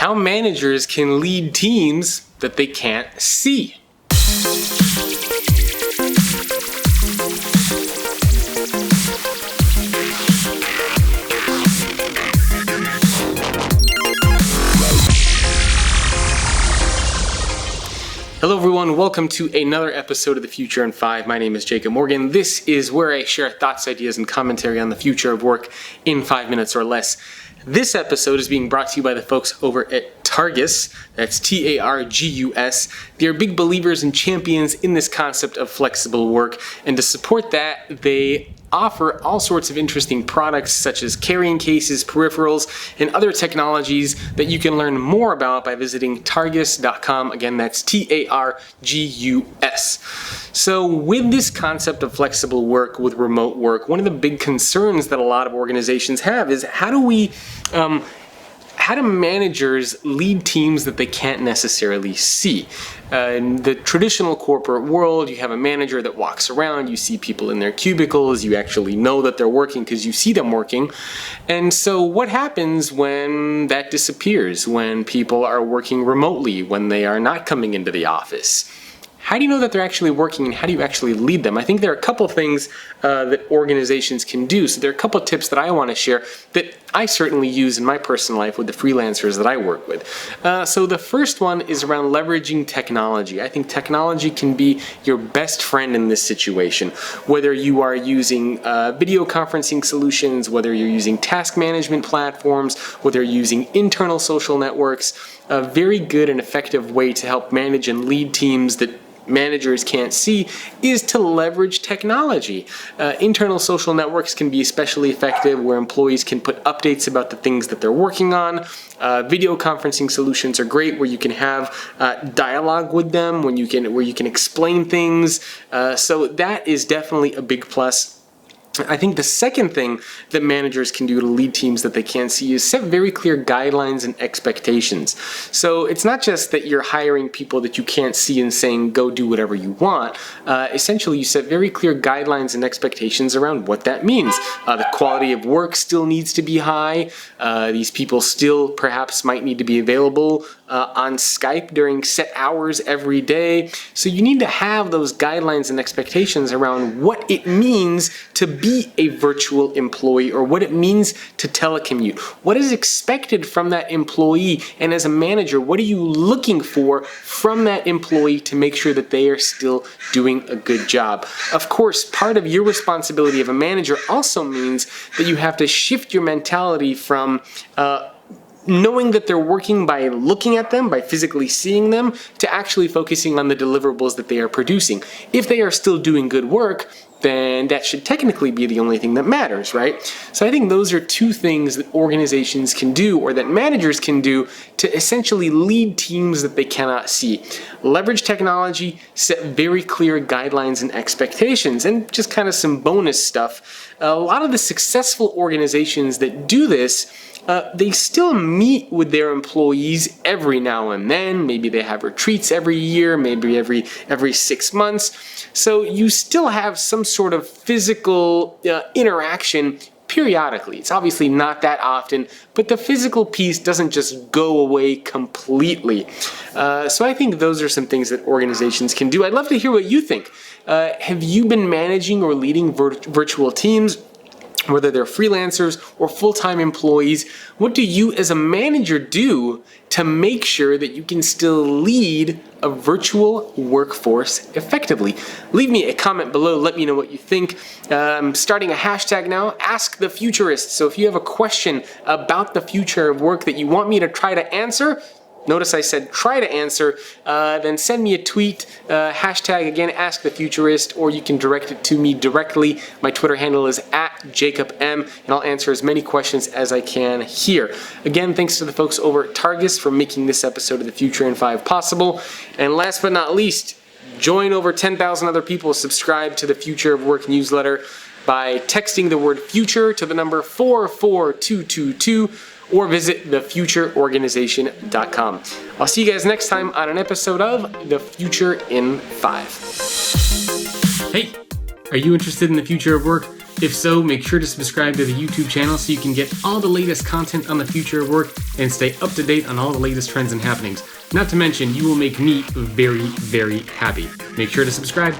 how managers can lead teams that they can't see. Hello everyone, welcome to another episode of The Future in 5. My name is Jacob Morgan. This is where I share thoughts, ideas, and commentary on the future of work in 5 minutes or less. This episode is being brought to you by the folks over at Targus. That's Targus. They are big believers and champions in this concept of flexible work. And to support that, they offer all sorts of interesting products such as carrying cases, peripherals, and other technologies that you can learn more about by visiting targus.com. Again, that's Targus. So with this concept of flexible work, with remote work, one of the big concerns that a lot of organizations have is how do managers lead teams that they can't necessarily see? In the traditional corporate world, you have a manager that walks around, you see people in their cubicles, you actually know that they're working because you see them working. And so what happens when that disappears, when people are working remotely, when they are not coming into the office? How do you know that they're actually working, and how do you actually lead them? I think there are a couple things that organizations can do. So there are a couple tips that I want to share that I certainly use in my personal life with the freelancers that I work with. So the first one is around leveraging technology. I think technology can be your best friend in this situation. Whether you are using video conferencing solutions, whether you're using task management platforms, whether you're using internal social networks, a very good and effective way to help manage and lead teams that managers can't see is to leverage technology. Internal social networks can be especially effective where employees can put updates about the things that they're working on. Video conferencing solutions are great where you can have dialogue with them, where you can explain things. So that is definitely a big plus. I think the second thing that managers can do to lead teams that they can't see is set very clear guidelines and expectations. So it's not just that you're hiring people that you can't see and saying, go do whatever you want. Essentially, you set very clear guidelines and expectations around what that means. The quality of work still needs to be high. These people still perhaps might need to be available on Skype during set hours every day. So you need to have those guidelines and expectations around what it means to be a virtual employee, or what it means to telecommute. What is expected from that employee? And as a manager, what are you looking for from that employee to make sure that they are still doing a good job? Of course, part of your responsibility of a manager also means that you have to shift your mentality from knowing that they're working by looking at them, by physically seeing them, to actually focusing on the deliverables that they are producing. If they are still doing good work, then that should technically be the only thing that matters, right? So I think those are two things that organizations can do, or that managers can do, to essentially lead teams that they cannot see. Leverage technology, set very clear guidelines and expectations, and just kind of some bonus stuff. A lot of the successful organizations that do this, they still meet with their employees every now and then. Maybe they have retreats every year, maybe every 6 months. So you still have some sort of physical interaction periodically. It's obviously not that often, but the physical piece doesn't just go away completely. So I think those are some things that organizations can do. I'd love to hear what you think. Have you been managing or leading virtual teams? Whether they're freelancers or full-time employees, what do you as a manager do to make sure that you can still lead a virtual workforce effectively? Leave me a comment below. Let me know what you think. I'm starting a hashtag now, Ask the Futurist. So if you have a question about the future of work that you want me to try to answer, notice I said try to answer, then send me a tweet, hashtag again, Ask the Futurist, or you can direct it to me directly. My Twitter handle is @JacobM, and I'll answer as many questions as I can here. Again, thanks to the folks over at Targus for making this episode of The Future in 5 possible. And last but not least, join over 10,000 other people subscribe to the Future of Work newsletter by texting the word future to the number 44222, or visit thefutureorganization.com. I'll see you guys next time on an episode of The Future in 5. Hey, are you interested in the future of work? If so, make sure to subscribe to the YouTube channel so you can get all the latest content on the future of work and stay up to date on all the latest trends and happenings. Not to mention, you will make me very, very happy. Make sure to subscribe.